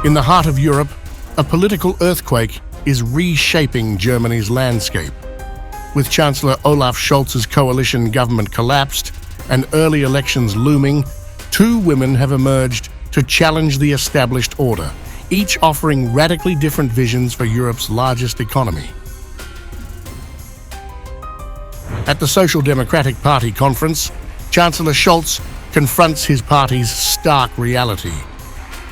In the heart of Europe, a political earthquake is reshaping Germany's landscape. With Chancellor Olaf Scholz's coalition government collapsed and early elections looming, two women have emerged to challenge the established order, each offering radically different visions for Europe's largest economy. At the Social Democratic Party conference, Chancellor Scholz confronts his party's stark reality.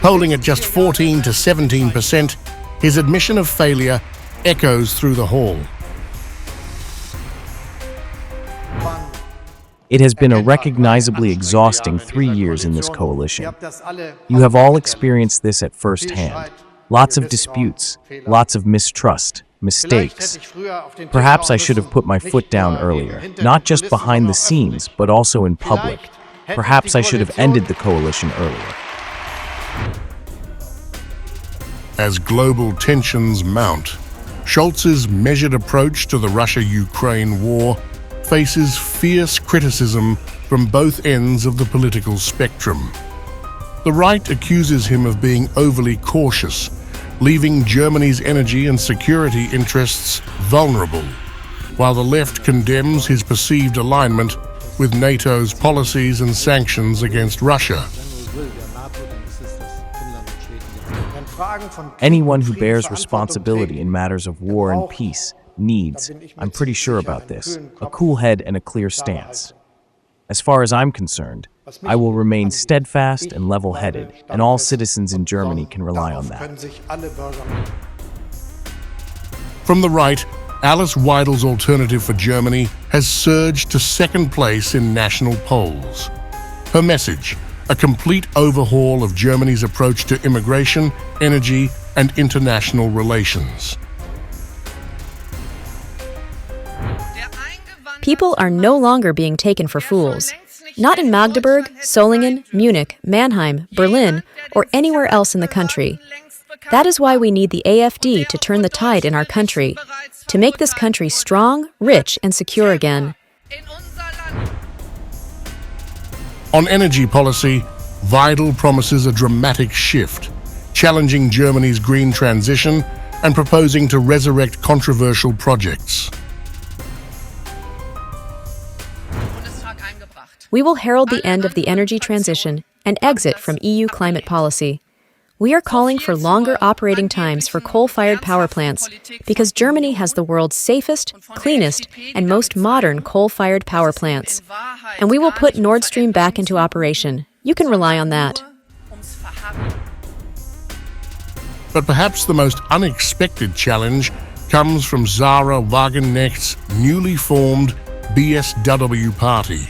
Polling at just 14 to 17%, his admission of failure echoes through the hall. It has been a recognizably exhausting 3 years in this coalition. You have all experienced this at first hand. Lots of disputes, lots of mistrust, mistakes. Perhaps I should have put my foot down earlier, not just behind the scenes, but also in public. Perhaps I should have ended the coalition earlier. As global tensions mount, Scholz's measured approach to the Russia-Ukraine war faces fierce criticism from both ends of the political spectrum. The right accuses him of being overly cautious, leaving Germany's energy and security interests vulnerable, while the left condemns his perceived alignment with NATO's policies and sanctions against Russia. Anyone who bears responsibility in matters of war and peace needs, I'm pretty sure about this, a cool head and a clear stance. As far as I'm concerned, I will remain steadfast and level-headed, and all citizens in Germany can rely on that. From the right, Alice Weidel's Alternative for Germany has surged to second place in national polls. Her message: a complete overhaul of Germany's approach to immigration, energy, and international relations. People are no longer being taken for fools. Not in Magdeburg, Solingen, Munich, Mannheim, Berlin, or anywhere else in the country. That is why we need the AfD to turn the tide in our country, to make this country strong, rich, and secure again. On energy policy, Weidel promises a dramatic shift, challenging Germany's green transition and proposing to resurrect controversial projects. We will herald the end of the energy transition and exit from EU climate policy. We are calling for longer operating times for coal-fired power plants because Germany has the world's safest, cleanest, and most modern coal-fired power plants. And we will put Nord Stream back into operation. You can rely on that. But perhaps the most unexpected challenge comes from Sahra Wagenknecht's newly formed BSW party.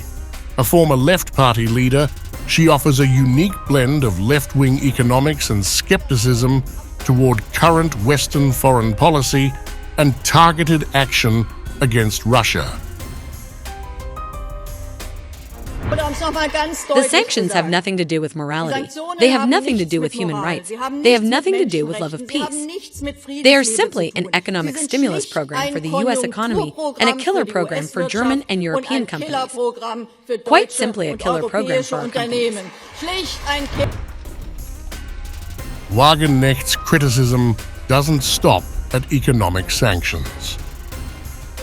A former Left Party leader, she offers a unique blend of left-wing economics and skepticism toward current Western foreign policy and targeted action against Russia. The sanctions have nothing to do with morality. They have nothing to do with human rights. They have nothing to do with love of peace. They are simply an economic stimulus program for the U.S. economy and a killer program for German and European companies. Quite simply a killer program for our companies. Wagenknecht's criticism doesn't stop at economic sanctions.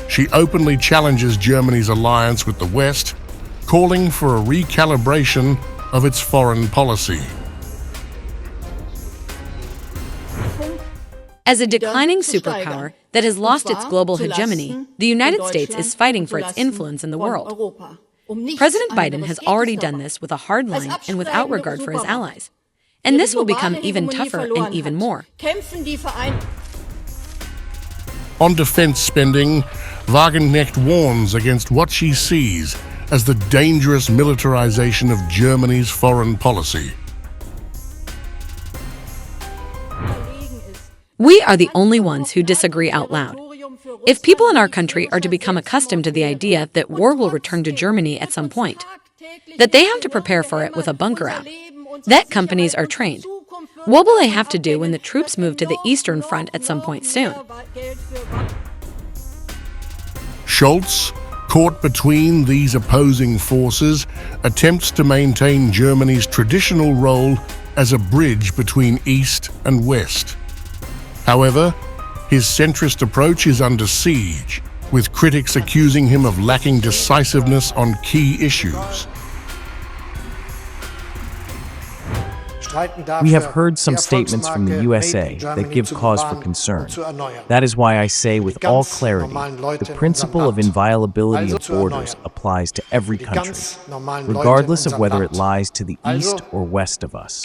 She openly challenges Germany's alliance with the West, calling for a recalibration of its foreign policy. As a declining superpower that has lost its global hegemony, the United States is fighting for its influence in the world. President Biden has already done this with a hard line and without regard for his allies. And this will become even tougher and even more. On defense spending, Wagenknecht warns against what she sees as the dangerous militarization of Germany's foreign policy. We are the only ones who disagree out loud. If people in our country are to become accustomed to the idea that war will return to Germany at some point, that they have to prepare for it with a bunker app, that companies are trained, what will they have to do when the troops move to the Eastern Front at some point soon? Scholz, caught between these opposing forces, attempts to maintain Germany's traditional role as a bridge between East and West. However, his centrist approach is under siege, with critics accusing him of lacking decisiveness on key issues. We have heard some statements from the USA that give cause for concern. That is why I say with all clarity, the principle of inviolability of borders applies to every country, regardless of whether it lies to the east or west of us.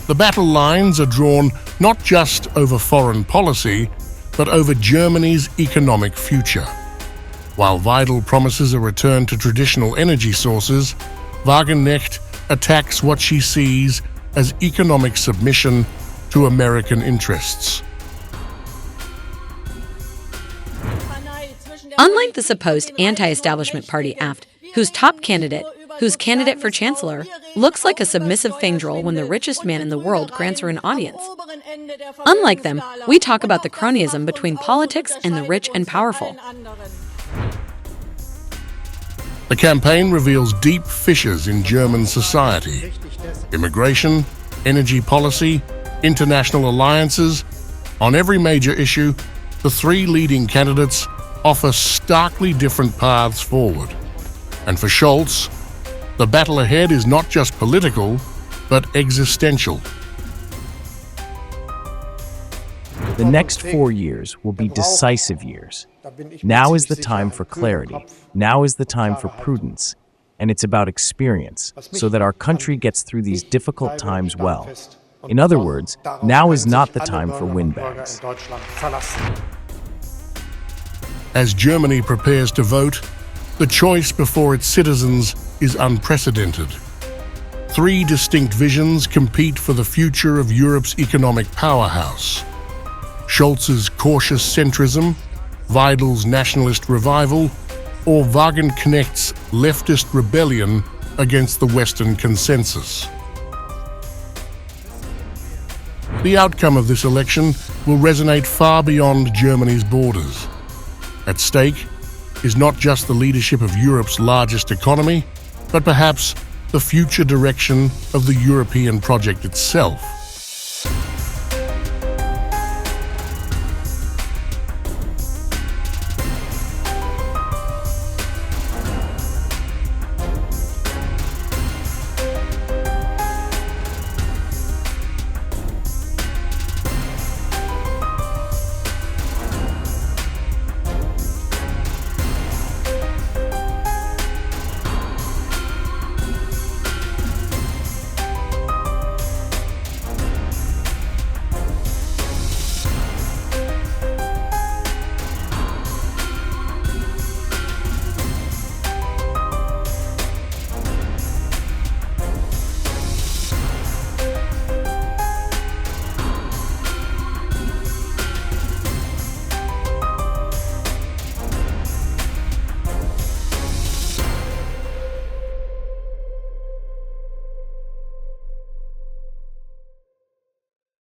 The battle lines are drawn not just over foreign policy, but over Germany's economic future. While Weidel promises a return to traditional energy sources, Wagenknecht attacks what she sees as economic submission to American interests. Unlike the supposed anti-establishment party AfD, whose candidate for chancellor looks like a submissive fangirl when the richest man in the world grants her an audience. Unlike them, we talk about the cronyism between politics and the rich and powerful. The campaign reveals deep fissures in German society. Immigration, energy policy, international alliances. On every major issue, the three leading candidates offer starkly different paths forward. And for Scholz, the battle ahead is not just political, but existential. The next 4 years will be decisive years. Now is the time for clarity. Now is the time for prudence. And it's about experience, so that our country gets through these difficult times well. In other words, now is not the time for windbags. As Germany prepares to vote, the choice before its citizens is unprecedented. Three distinct visions compete for the future of Europe's economic powerhouse. Scholz's cautious centrism, Weidel's nationalist revival, or Wagenknecht's leftist rebellion against the Western consensus. The outcome of this election will resonate far beyond Germany's borders. At stake is not just the leadership of Europe's largest economy, but perhaps the future direction of the European project itself.